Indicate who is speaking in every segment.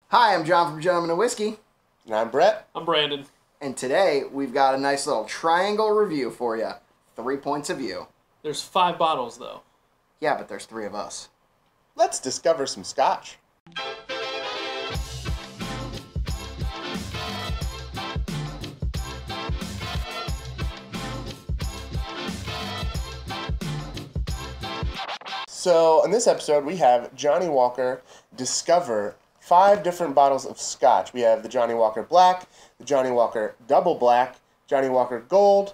Speaker 1: Hi, I'm John from Gentlemen of Whiskey.
Speaker 2: And I'm Brett.
Speaker 3: I'm Brandon.
Speaker 1: And today, we've got a nice little triangle review for you. 3 points of view.
Speaker 3: There's 5 bottles, though.
Speaker 1: Yeah, but there's 3 of us.
Speaker 2: Let's discover some Scotch. So, in this episode, we have Johnnie Walker discover 5 different bottles of Scotch. We have the Johnnie Walker Black, the Johnnie Walker Double Black, Johnnie Walker Gold,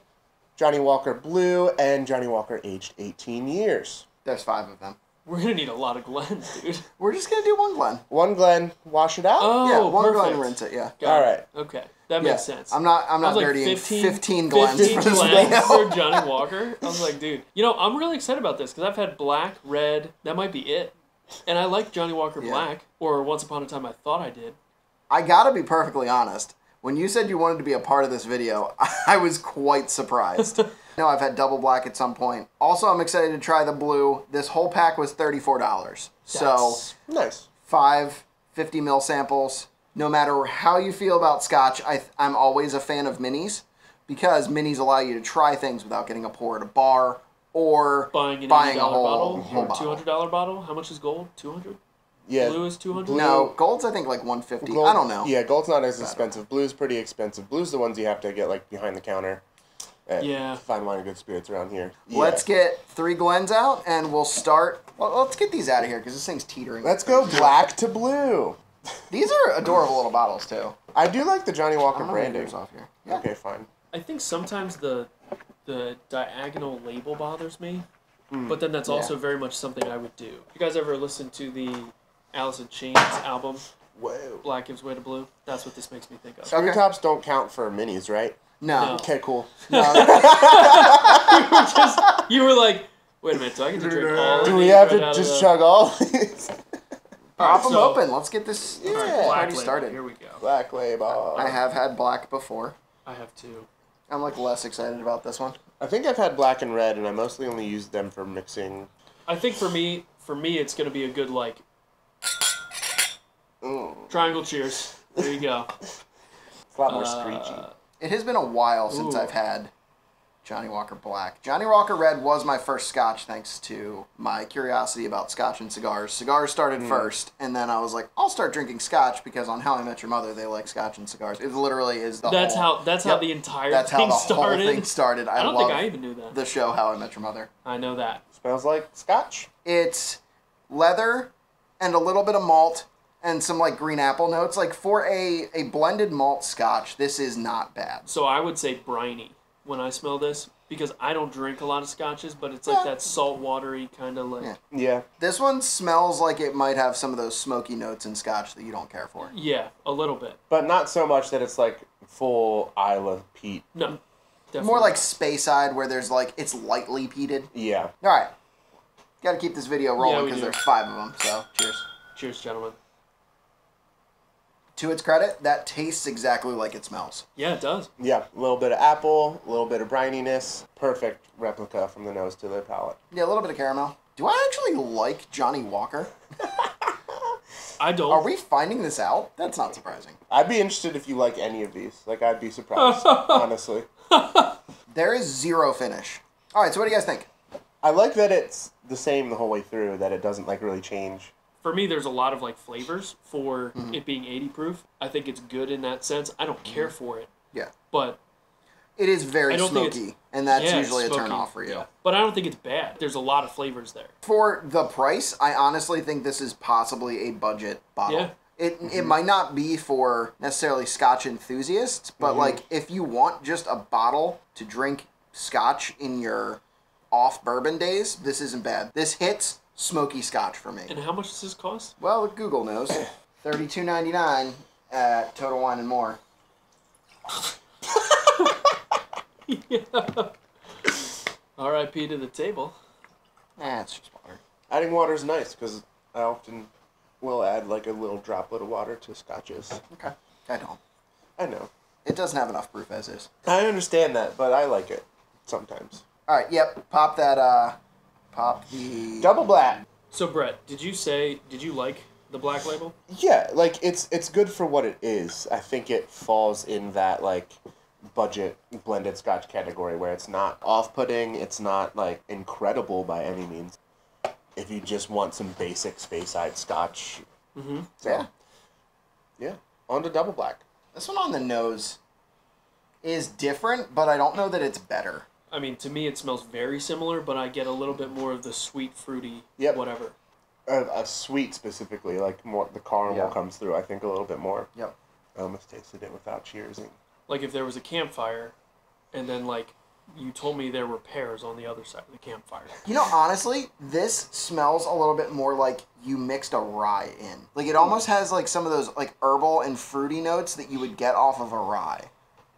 Speaker 2: Johnnie Walker Blue, and Johnnie Walker aged 18 years.
Speaker 1: There's 5 of them.
Speaker 3: We're going to need a lot of Glens, dude.
Speaker 1: We're just going to do one Glen.
Speaker 2: One Glen, wash it out?
Speaker 3: Oh,
Speaker 1: Yeah, one
Speaker 3: perfect.
Speaker 1: Glen, rinse it, yeah.
Speaker 2: All right.
Speaker 3: Okay, that makes sense.
Speaker 1: I'm not
Speaker 3: I was like,
Speaker 1: dirtying 15 Glens
Speaker 3: 15
Speaker 1: for this
Speaker 3: Glens
Speaker 1: video.
Speaker 3: for Johnnie Walker. I was like, dude. You know, I'm really excited about this because I've had black, red. That might be it. And I like Johnnie Walker Black, or once upon a time I thought I did.
Speaker 1: I gotta be perfectly honest. When you said you wanted to be a part of this video, I was quite surprised. No, I've had double black at some point. Also, I'm excited to try the blue. This whole pack was $34. So,
Speaker 2: Nice.
Speaker 1: 5 50 ml samples. No matter how you feel about Scotch, I'm always a fan of minis because minis allow you to try things without getting a pour at a bar or
Speaker 3: Buying an
Speaker 1: buying
Speaker 3: $80
Speaker 1: a whole
Speaker 3: bottle,
Speaker 1: bottle.
Speaker 3: $200 bottle. How much is gold? 200.
Speaker 2: Yeah.
Speaker 3: Blue is 200.
Speaker 1: No, gold's I think like 150.
Speaker 2: Gold,
Speaker 1: I don't know.
Speaker 2: Yeah, gold's not as expensive. Blue's pretty expensive. Blue's the ones you have to get like behind the counter.
Speaker 3: Yeah.
Speaker 2: Fine wine and good spirits around here. Yeah.
Speaker 1: Let's get 3 Glens out and we'll start. Well, let's get these out of here because this thing's teetering.
Speaker 2: Let's go black to blue.
Speaker 1: These are adorable little bottles too.
Speaker 2: I do like the Johnnie Walker
Speaker 1: I'm
Speaker 2: branding.
Speaker 1: off here. Yeah.
Speaker 2: Okay, fine.
Speaker 3: I think sometimes the diagonal label bothers me, but then that's also very much something I would do. You guys ever listen to the Alice in Chains album,
Speaker 2: Whoa.
Speaker 3: Black Gives Way to Blue? That's what this makes me think of.
Speaker 1: Okay.
Speaker 2: Screw tops don't count for minis, right?
Speaker 1: No.
Speaker 2: Okay, cool.
Speaker 3: You were like, wait a minute, do I get to drink all of
Speaker 2: Do we
Speaker 3: these
Speaker 2: have
Speaker 3: right
Speaker 2: to
Speaker 3: out
Speaker 2: just
Speaker 3: of
Speaker 2: chug all these?
Speaker 1: Pop them
Speaker 3: so-
Speaker 1: open. Let's get this
Speaker 2: Yeah.
Speaker 1: party started.
Speaker 3: Here we go.
Speaker 2: Black label.
Speaker 1: I have had black before.
Speaker 3: I have 2.
Speaker 1: I'm like less excited about this one.
Speaker 2: I think I've had black and red, and I mostly only used them for mixing.
Speaker 3: I think for me, it's going to be a good, like, triangle cheers. There you go.
Speaker 2: It's a lot more screechy.
Speaker 1: It has been a while since
Speaker 3: Ooh.
Speaker 1: I've had Johnnie Walker Black. Johnnie Walker Red was my first Scotch thanks to my curiosity about Scotch and cigars. Cigars started first, and then I was like, I'll start drinking Scotch because on How I Met Your Mother, they like Scotch and cigars. It literally is the
Speaker 3: That's
Speaker 1: whole...
Speaker 3: how the entire
Speaker 1: That's
Speaker 3: thing
Speaker 1: how the
Speaker 3: started.
Speaker 1: whole thing started.
Speaker 3: I don't
Speaker 1: love
Speaker 3: think I even knew that.
Speaker 1: the show How I Met Your Mother.
Speaker 3: I know that.
Speaker 2: Smells like Scotch.
Speaker 1: It's leather and a little bit of malt and some like green apple notes. Like for a blended malt Scotch, this is not bad.
Speaker 3: So I would say briny when I smell this because I don't drink a lot of scotches, but it's like that salt watery kind of like
Speaker 2: Yeah.
Speaker 1: This one smells like it might have some of those smoky notes in Scotch that you don't care for.
Speaker 3: yeah, a little bit.
Speaker 2: But not so much that it's like full Isla peat.
Speaker 3: No, definitely.
Speaker 1: More like Speyside where there's like, it's lightly peated.
Speaker 2: Yeah.
Speaker 1: All right. Got to keep this video rolling
Speaker 3: we
Speaker 1: because
Speaker 3: do.
Speaker 1: there's 5 of them, so cheers.
Speaker 3: Cheers, gentlemen.
Speaker 1: To its credit, that tastes exactly like it smells.
Speaker 3: Yeah, it does.
Speaker 2: Yeah. A little bit of apple, a little bit of brininess. Perfect replica from the nose to the palate.
Speaker 1: Yeah, a little bit of caramel. Do I actually like Johnnie Walker?
Speaker 3: I don't.
Speaker 1: Are we finding this out? That's not surprising.
Speaker 2: I'd be interested if you like any of these. Like, I'd be surprised, honestly.
Speaker 1: There is 0 finish. All right, so what do you guys think?
Speaker 2: I like that it's the same the whole way through, that it doesn't, like, really change.
Speaker 3: For me, there's a lot of like flavors for it being 80 proof. I think it's good in that sense. I don't care for it,
Speaker 1: Yeah.
Speaker 3: but
Speaker 1: It is very
Speaker 3: I don't think
Speaker 1: smoky, and that's
Speaker 3: yeah,
Speaker 1: usually a
Speaker 3: it's
Speaker 1: turn
Speaker 3: smoky.
Speaker 1: off for you.
Speaker 3: Yeah. But I don't think it's bad. There's a lot of flavors there.
Speaker 1: For the price, I honestly think this is possibly a budget bottle.
Speaker 3: Yeah.
Speaker 1: It might not be for necessarily Scotch enthusiasts, but like if you want just a bottle to drink Scotch in your off bourbon days, this isn't bad. This hits smoky Scotch for me.
Speaker 3: And how much does this cost?
Speaker 1: Well, Google knows. $32.99 at Total Wine and More.
Speaker 3: Yeah. R.I.P. to the table.
Speaker 1: It's just water.
Speaker 2: Adding water is nice, because I often will add, like, a little droplet of water to scotches.
Speaker 1: Okay. I don't.
Speaker 2: I know.
Speaker 1: It doesn't have enough proof as is.
Speaker 2: I understand that, but I like it sometimes.
Speaker 1: All right, yep. Pop the...
Speaker 2: Double black.
Speaker 3: So Brett, did you like The Black Label?
Speaker 2: Yeah, like it's good for what it is. I think it falls in that like budget blended Scotch category where it's not off-putting, it's not like incredible by any means. If you just want some basic Speyside Scotch.
Speaker 3: Mm-hmm.
Speaker 2: So, yeah. On to Double Black.
Speaker 1: This one on the nose is different, but I don't know that it's better.
Speaker 3: I mean, to me, it smells very similar, but I get a little bit more of the sweet, fruity, whatever.
Speaker 2: A sweet specifically, like more the caramel comes through, I think, a little bit more.
Speaker 1: Yep.
Speaker 2: I almost tasted it without cheersing.
Speaker 3: Like if there was a campfire, and then like you told me there were pears on the other side of the campfire.
Speaker 1: You know, honestly, this smells a little bit more like you mixed a rye in. Like it almost has like some of those like herbal and fruity notes that you would get off of a rye,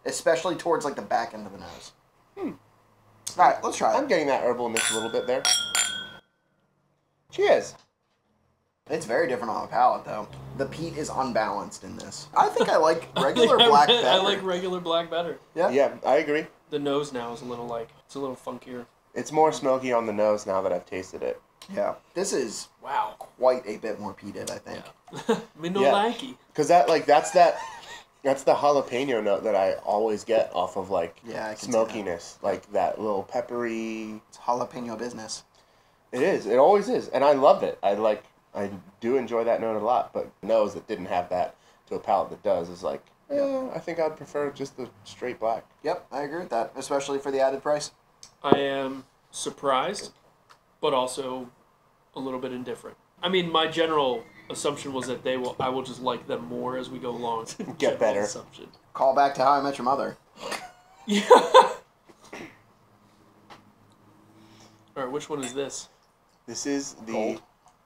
Speaker 1: especially towards like the back end of the nose. All right, let's try it.
Speaker 2: I'm getting that herbalness a little bit there. Cheers.
Speaker 1: It's very different on the palate, though. The peat is unbalanced in this. I think I like regular black better.
Speaker 3: I like regular black better.
Speaker 1: Yeah?
Speaker 2: Yeah, I agree.
Speaker 3: The nose now is a little like, it's a little funkier.
Speaker 2: It's more smoky on the nose now that I've tasted it.
Speaker 1: Yeah. This is quite a bit more peated, I think.
Speaker 3: Yeah. Me no likey.
Speaker 2: Because that's the jalapeno note that I always get off of like smokiness. Like that little peppery.
Speaker 1: It's jalapeno business.
Speaker 2: It is. It always is. And I love it. I do enjoy that note a lot, but nose that didn't have that to a palate that does is like, I think I'd prefer just the straight black.
Speaker 1: Yep, I agree with that, especially for the added price.
Speaker 3: I am surprised, but also a little bit indifferent. I mean, my general assumption was that I will just like them more as we go along.
Speaker 2: Get better.
Speaker 3: Assumption.
Speaker 1: Call back to How I Met Your Mother.
Speaker 3: Yeah. All right, which one is this?
Speaker 2: This is the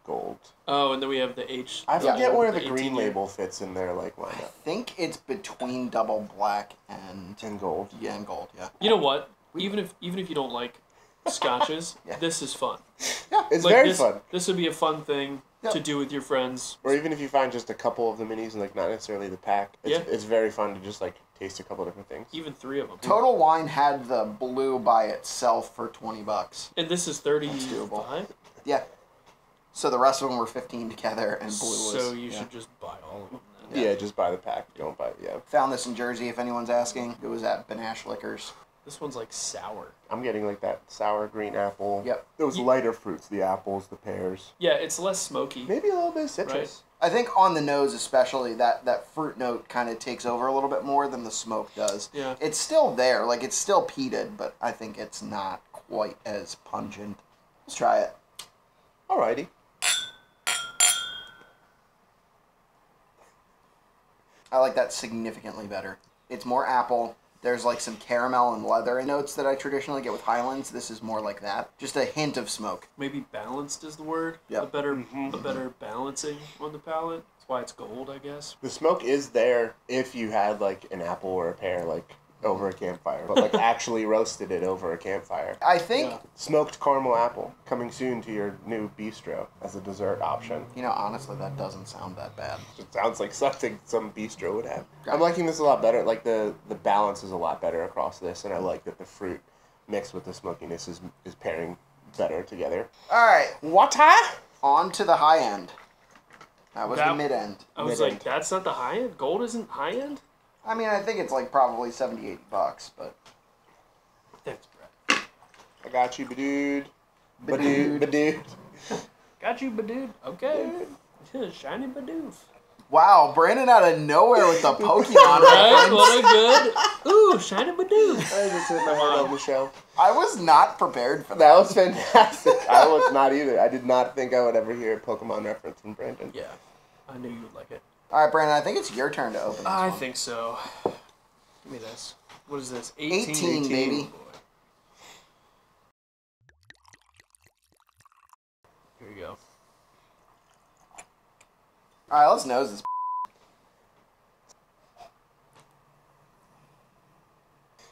Speaker 2: gold.
Speaker 3: Oh, and then we have the H.
Speaker 2: I forget where the
Speaker 3: 18
Speaker 2: green
Speaker 3: year.
Speaker 2: label fits in there, like lineup.
Speaker 1: I think it's between double black and
Speaker 2: gold.
Speaker 1: Yeah, and gold. Yeah.
Speaker 3: You know what? Even if you don't like scotches, this is fun.
Speaker 2: Yeah, it's
Speaker 3: like
Speaker 2: very fun.
Speaker 3: This would be a fun thing to do with your friends.
Speaker 2: Or even if you find just a couple of the minis and like not necessarily the pack. It's very fun to just like taste a couple different things.
Speaker 3: Even 3 of them.
Speaker 1: Total Wine had the blue by itself for $20.
Speaker 3: And this is 35?
Speaker 1: Yeah. So the rest of them were 15 together, and blue was...
Speaker 3: So you should just buy all of them then.
Speaker 2: Yeah, just buy the pack. Don't buy...
Speaker 1: Found this in Jersey, if anyone's asking. It was at Benash Liquors.
Speaker 3: This one's like sour.
Speaker 2: I'm getting like that sour green apple.
Speaker 1: Yep.
Speaker 2: Those lighter fruits, the apples, the pears.
Speaker 3: Yeah, it's less smoky.
Speaker 2: Maybe a little bit of citrus.
Speaker 1: Right? I think on the nose especially, that fruit note kind of takes over a little bit more than the smoke does.
Speaker 3: Yeah.
Speaker 1: It's still there, like it's still peated, but I think it's not quite as pungent. Let's try it.
Speaker 2: Alrighty.
Speaker 1: I like that significantly better. It's more apple. There's like some caramel and leather notes that I traditionally get with Highlands. This is more like that. Just a hint of smoke.
Speaker 3: Maybe balanced is the word.
Speaker 1: Yep.
Speaker 3: A better balancing on the palate. That's why it's gold, I guess.
Speaker 2: The smoke is there if you had like an apple or a pear like over a campfire, but like actually roasted it over a campfire.
Speaker 1: I think...
Speaker 2: Smoked caramel apple coming soon to your new bistro as a dessert option.
Speaker 1: You know, honestly, that doesn't sound that bad.
Speaker 2: It sounds like something some bistro would have. I'm liking this a lot better. Like the balance is a lot better across this, and I like that the fruit mixed with the smokiness is pairing better together.
Speaker 1: All right.
Speaker 2: Water?
Speaker 1: On to the high end. That was the mid end.
Speaker 3: I was like, that's not the high end? Gold isn't high end?
Speaker 1: I mean, I think it's like probably $70, $80, but...
Speaker 3: Thanks, Brett.
Speaker 2: I got you, badude.
Speaker 1: Badude.
Speaker 2: Badude.
Speaker 3: Got you, Badude. Okay. Shiny Badoof.
Speaker 1: Wow, Brandon out of nowhere with the Pokemon
Speaker 3: Right?
Speaker 1: reference.
Speaker 3: What a good... Ooh, Shiny Badoof.
Speaker 2: I just hit my head on the shelf.
Speaker 1: I was not prepared for that.
Speaker 2: That was fantastic. I was not either. I did not think I would ever hear a Pokemon reference from Brandon.
Speaker 3: Yeah. I knew you would like it.
Speaker 1: All right, Brandon, I think it's your turn to open this
Speaker 3: I
Speaker 1: one.
Speaker 3: think so. Give me this. What is this?
Speaker 1: 18, baby.
Speaker 3: Boy. Here we go.
Speaker 1: All right, let's nose this.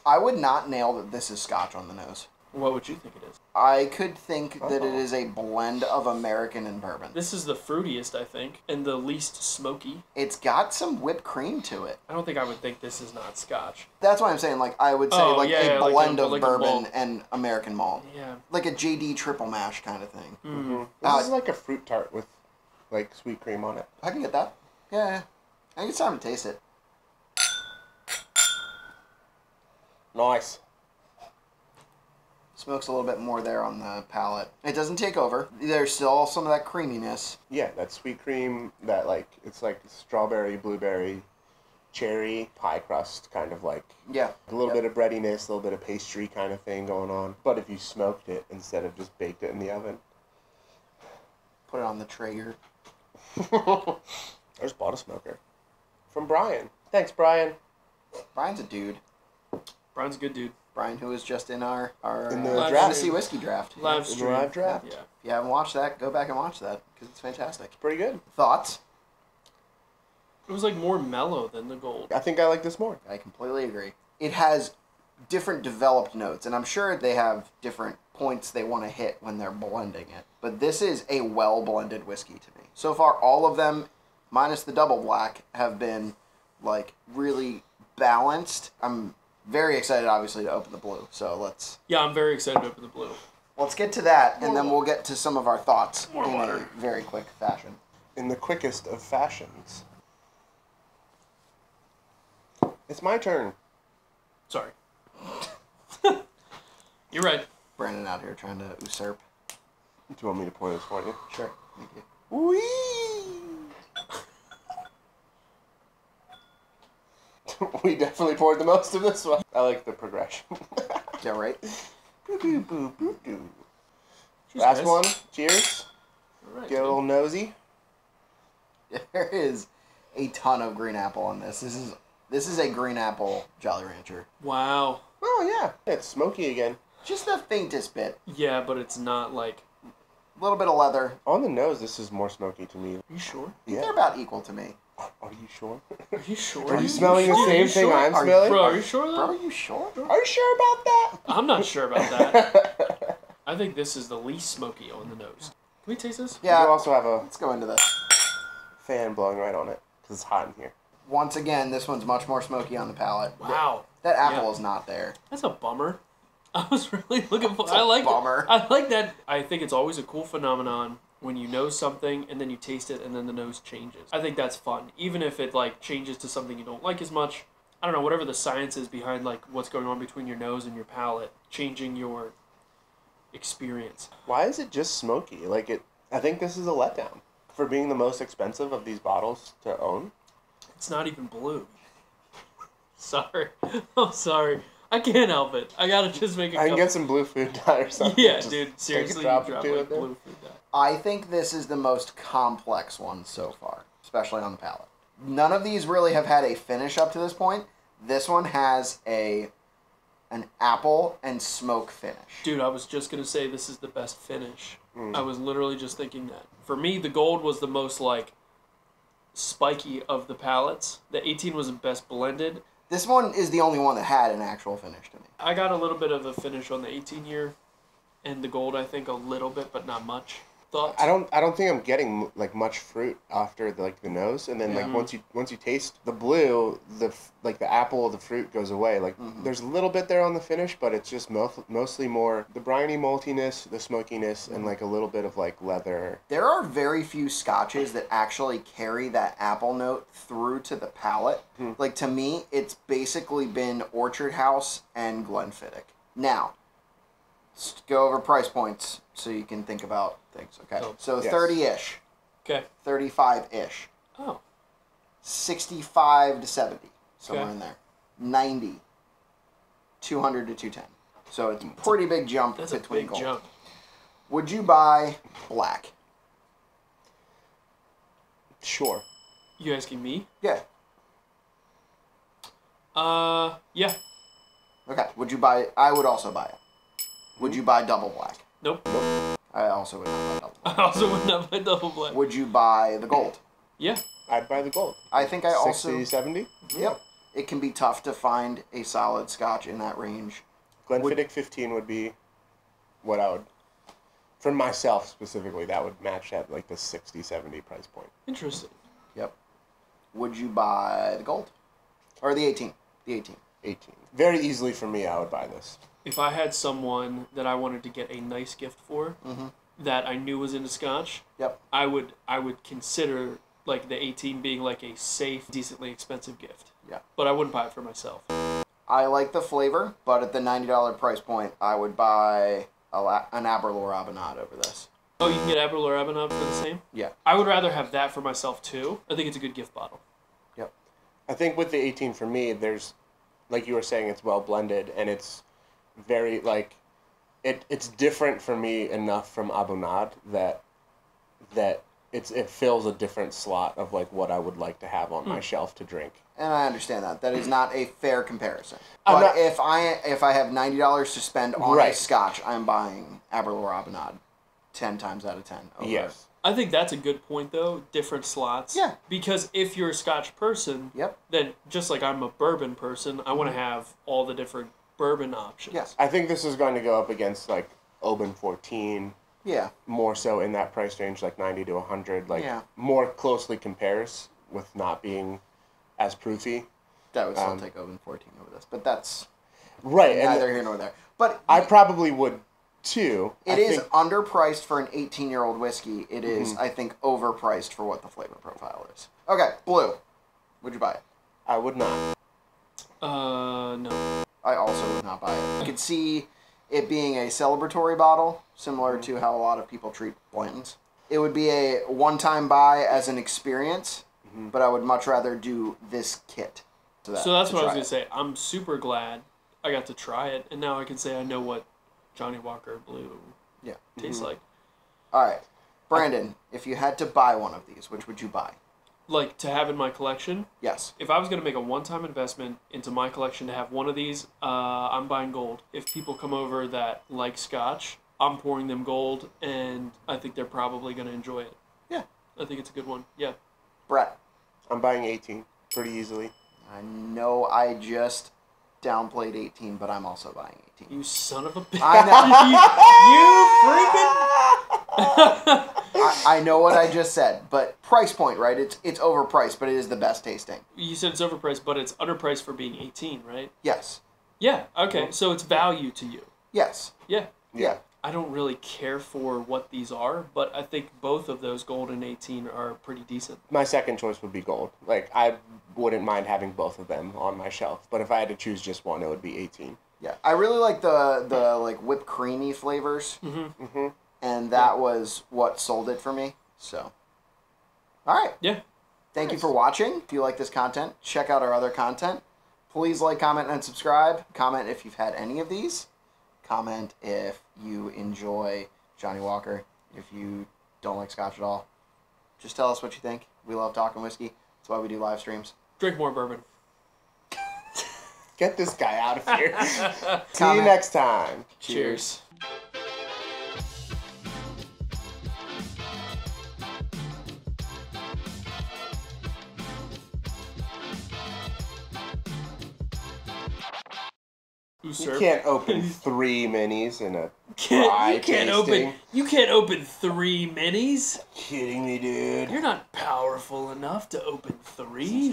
Speaker 1: I would not nail that this is Scotch on the nose.
Speaker 3: What would you think it is?
Speaker 1: I could think that it is a blend of American and bourbon.
Speaker 3: This is the fruitiest, I think, and the least smoky.
Speaker 1: It's got some whipped cream to it.
Speaker 3: I don't think I would think this is not Scotch.
Speaker 1: That's what I'm saying. Like, I would say a
Speaker 3: like
Speaker 1: blend
Speaker 3: a
Speaker 1: of bourbon
Speaker 3: malt.
Speaker 1: and American malt.
Speaker 3: Yeah.
Speaker 1: Like a JD triple mash kind of thing.
Speaker 3: Mm-hmm.
Speaker 2: This is like a fruit tart with like sweet cream on it.
Speaker 1: I can get that. Yeah. I think it's time to taste it.
Speaker 2: Nice.
Speaker 1: Smoke's a little bit more there on the palate. It doesn't take over. There's still some of that creaminess.
Speaker 2: Yeah, that sweet cream, that like, it's like strawberry, blueberry, cherry, pie crust, kind of like.
Speaker 1: Yeah.
Speaker 2: A little bit of breadiness, a little bit of pastry kind of thing going on. But if you smoked it instead of just baked it in the oven.
Speaker 1: Put it on the Traeger.
Speaker 2: I just bought a smoker. From Brian. Thanks, Brian.
Speaker 1: Brian's a dude.
Speaker 3: Brian's a good dude.
Speaker 1: Brian, who was just in our
Speaker 2: In the
Speaker 3: Live
Speaker 2: draft.
Speaker 1: Fantasy Whiskey Draft.
Speaker 3: Live
Speaker 2: In the
Speaker 3: stream.
Speaker 2: live draft.
Speaker 3: Yeah.
Speaker 1: If you haven't watched that, go back and watch that, because it's fantastic.
Speaker 2: Pretty good.
Speaker 1: Thoughts?
Speaker 3: It was like more mellow than the gold.
Speaker 2: I think I like this more.
Speaker 1: I completely agree. It has different developed notes, and I'm sure they have different points they want to hit when they're blending it. But this is a well-blended whiskey to me. So far, all of them, minus the double black, have been, like, really balanced. I'm very excited, obviously, to open the blue. So let's
Speaker 3: Yeah, I'm very excited to open the blue.
Speaker 1: get to that, and then we'll get to some of our thoughts
Speaker 3: More
Speaker 1: in
Speaker 3: water.
Speaker 1: a very quick fashion.
Speaker 2: In the quickest of fashions. It's my turn.
Speaker 3: Sorry. You're right.
Speaker 1: Brandon out here trying to usurp.
Speaker 2: Do you want me to pour this for you?
Speaker 1: Sure. Thank you.
Speaker 2: Whee! We definitely poured the most of this one. I like the progression.
Speaker 1: Is that right?
Speaker 2: Boo, boo, boo, boo.
Speaker 3: Cheers,
Speaker 2: Last
Speaker 3: guys.
Speaker 2: one. Cheers.
Speaker 3: All right,
Speaker 2: Get a little nosy.
Speaker 1: There is a ton of green apple in this. This is a green apple Jolly Rancher.
Speaker 3: Wow.
Speaker 2: Oh, yeah. It's smoky again.
Speaker 1: Just the faintest bit.
Speaker 3: Yeah, but it's not like.
Speaker 1: A little bit of leather.
Speaker 2: On the nose, this is more smoky to me.
Speaker 3: Are you sure?
Speaker 2: Yeah.
Speaker 1: They're about equal to me.
Speaker 2: Are you sure?
Speaker 3: Are you sure?
Speaker 2: Are you smelling the
Speaker 3: Dude, are
Speaker 2: same
Speaker 3: you
Speaker 2: thing
Speaker 3: sure?
Speaker 2: I'm
Speaker 1: Are you-
Speaker 2: smelling?
Speaker 3: Bro, are you sure
Speaker 1: Bro,
Speaker 3: though?
Speaker 1: are you sure?
Speaker 2: Are you sure about that?
Speaker 3: I'm not sure about that. I think this is the least smoky on the nose. Can we taste this?
Speaker 2: You
Speaker 1: Yeah.
Speaker 2: also have a
Speaker 1: Let's go into this.
Speaker 2: fan blowing right on it because it's hot in here.
Speaker 1: Once again, this one's much more smoky on the palate.
Speaker 3: Wow.
Speaker 1: That apple
Speaker 3: Yeah.
Speaker 1: is not there.
Speaker 3: That's a bummer. I was really looking for.
Speaker 1: It's a
Speaker 3: I like.
Speaker 1: bummer.
Speaker 3: I like that. I think it's always a cool phenomenon when you know something and then you taste it and then the nose changes. I think that's fun, even if it like changes to something you don't like as much. I don't know, whatever the science is behind like what's going on between your nose and your palate, changing your experience.
Speaker 2: Why is it just smoky? Like it. I think this is a letdown for being the most expensive of these bottles to own.
Speaker 3: It's not even blue. Sorry, I'm sorry. I can't help it. I gotta just make a
Speaker 2: I can
Speaker 3: couple-
Speaker 2: get some blue food dye or something.
Speaker 3: Yeah,
Speaker 2: Just
Speaker 3: dude.
Speaker 2: take a
Speaker 3: Seriously,
Speaker 2: drop
Speaker 3: you
Speaker 2: or
Speaker 3: drop
Speaker 2: two
Speaker 3: like
Speaker 2: in there.
Speaker 3: blue food dye.
Speaker 1: I think this is the most complex one so far, especially on the palate. None of these really have had a finish up to this point. This one has an apple and smoke finish.
Speaker 3: Dude, I was just gonna say this is the best finish.
Speaker 2: Mm.
Speaker 3: I was literally just thinking that. For me, the gold was the most like spiky of the palettes. The 18 was the best blended.
Speaker 1: This one is the only one that had an actual finish to me.
Speaker 3: I got a little bit of a finish on the 18 year, and the gold I think a little bit, but not much. Thoughts?
Speaker 2: I don't think I'm getting like much fruit after the nose, and then like
Speaker 3: Yeah.
Speaker 2: once you taste the blue, the apple, the fruit goes away. Like there's a little bit there on the finish, but it's just mostly more the briny maltiness, the smokiness, and like a little bit of like leather.
Speaker 1: There are very few scotches that actually carry that apple note through to the palate. Like, to me, it's basically been Orchard House and Glenfiddich. Now, let's go over price points so you can think about things, okay?
Speaker 3: Oh,
Speaker 1: So
Speaker 2: yes.
Speaker 1: 30-ish,
Speaker 3: Okay.
Speaker 1: 35-ish,
Speaker 3: Oh.
Speaker 1: 65 to 70, somewhere
Speaker 3: Okay.
Speaker 1: in there. 90, 200 to 210. So it's a pretty big jump
Speaker 3: That's a
Speaker 1: between
Speaker 3: big
Speaker 1: gold.
Speaker 3: jump.
Speaker 1: Would you buy black?
Speaker 2: Sure.
Speaker 3: You asking me?
Speaker 1: Yeah.
Speaker 3: Yeah.
Speaker 1: Okay. Would you buy? I would also buy it. Would you buy double black?
Speaker 3: Nope.
Speaker 1: I also would not buy double black.
Speaker 3: I also would not buy double black.
Speaker 1: Would you buy the gold?
Speaker 3: Yeah.
Speaker 2: I'd buy the gold.
Speaker 1: I think I also.
Speaker 2: 60, 70.
Speaker 1: Yep. It can be tough to find a solid scotch in that range.
Speaker 2: Glenfiddich 15 would be what I would, for myself specifically, that would match at like the 60, 70 price point.
Speaker 3: Interesting.
Speaker 1: Yep. Would you buy the gold? Or the 18? The 18.
Speaker 2: 18. Very easily for me, I would buy this.
Speaker 3: If I had someone that I wanted to get a nice gift for, that I knew was into Scotch,
Speaker 1: Yep.
Speaker 3: I would consider like the 18 being like a safe, decently expensive gift.
Speaker 1: Yeah.
Speaker 3: But I wouldn't buy it for myself.
Speaker 1: I like the flavor, but at the $90 price point, I would buy an Aberlour Abinade over this.
Speaker 3: Oh, you can get Aberlour Abinade for the same?
Speaker 1: Yeah.
Speaker 3: I would rather have that for myself too. I think it's a good gift bottle.
Speaker 1: Yep.
Speaker 2: I think with the 18 for me, there's, like you were saying, it's well blended, and it's very, like, it's different for me enough from Abinade that it fills a different slot of, like, what I would like to have on my shelf to drink.
Speaker 1: And I understand that. That is not a fair comparison. But if I have $90 to spend on a Scotch, I'm buying Aberlour Abinade 10 times out of 10. Over.
Speaker 2: Yes.
Speaker 3: I think that's a good point, though. Different slots.
Speaker 1: Yeah.
Speaker 3: Because if you're a Scotch person,
Speaker 1: Yep.
Speaker 3: then just like I'm a bourbon person, I want to have all the different bourbon options.
Speaker 1: Yes.
Speaker 2: I think this is going to go up against, like, Oban 14.
Speaker 1: Yeah.
Speaker 2: More so in that price range, like 90 to 100. Like,
Speaker 1: Yeah.
Speaker 2: more closely compares with not being as proofy.
Speaker 1: That would still take Oban 14 over this. But that's
Speaker 2: Right.
Speaker 1: neither here nor there. But
Speaker 2: I probably would, too.
Speaker 1: It is underpriced for an 18-year-old whiskey. It is, I think, overpriced for what the flavor profile is. Okay, Blue. Would you buy it?
Speaker 2: I would not.
Speaker 3: No.
Speaker 1: I also would not buy it. I could see it being a celebratory bottle, similar to how a lot of people treat Blanton's. It would be a one-time buy as an experience, but I would much rather do this kit.
Speaker 3: So that's what I was going to say. I'm super glad I got to try it, and now I can say I know what Johnnie Walker Blue tastes like.
Speaker 1: All right. Brandon, if you had to buy one of these, which would you buy?
Speaker 3: Like, to have in my collection?
Speaker 1: Yes.
Speaker 3: If I was going to make a one-time investment into my collection to have one of these, I'm buying gold. If people come over that like Scotch, I'm pouring them gold, and I think they're probably going to enjoy it.
Speaker 1: Yeah.
Speaker 3: I think it's a good one. Yeah.
Speaker 1: Brett.
Speaker 2: I'm buying 18 pretty easily.
Speaker 1: I know I just downplayed 18, but I'm also buying 18.
Speaker 3: You son of a bitch.
Speaker 1: I know.
Speaker 3: You freaking...
Speaker 1: I know what I just said, but price point, right? It's overpriced, but it is the best tasting.
Speaker 3: You said it's overpriced, but it's underpriced for being 18, right?
Speaker 1: Yes.
Speaker 3: Yeah, okay. So it's value to you.
Speaker 1: Yes.
Speaker 3: Yeah.
Speaker 1: Yeah.
Speaker 3: I don't really care for what these are, but I think both of those gold and 18 are pretty decent.
Speaker 2: My second choice would be gold. Like, I wouldn't mind having both of them on my shelf, but if I had to choose just one, it would be 18.
Speaker 1: Yeah. I really like the like whipped creamy flavors. And that was what sold it for me. So, all right.
Speaker 3: Yeah.
Speaker 1: Thank you for watching. If you like this content, check out our other content. Please like, comment, and subscribe. Comment if you've had any of these. Comment if you enjoy Johnnie Walker. If you don't like Scotch at all, just tell us what you think. We love talking whiskey. That's why we do live streams.
Speaker 3: Drink more bourbon.
Speaker 2: Get this guy out of here. See you next time.
Speaker 3: Cheers.
Speaker 2: You can't open 3 minis in a dry
Speaker 3: You can't open 3 minis.
Speaker 2: Kidding me, dude?
Speaker 3: You're not powerful enough to open 3.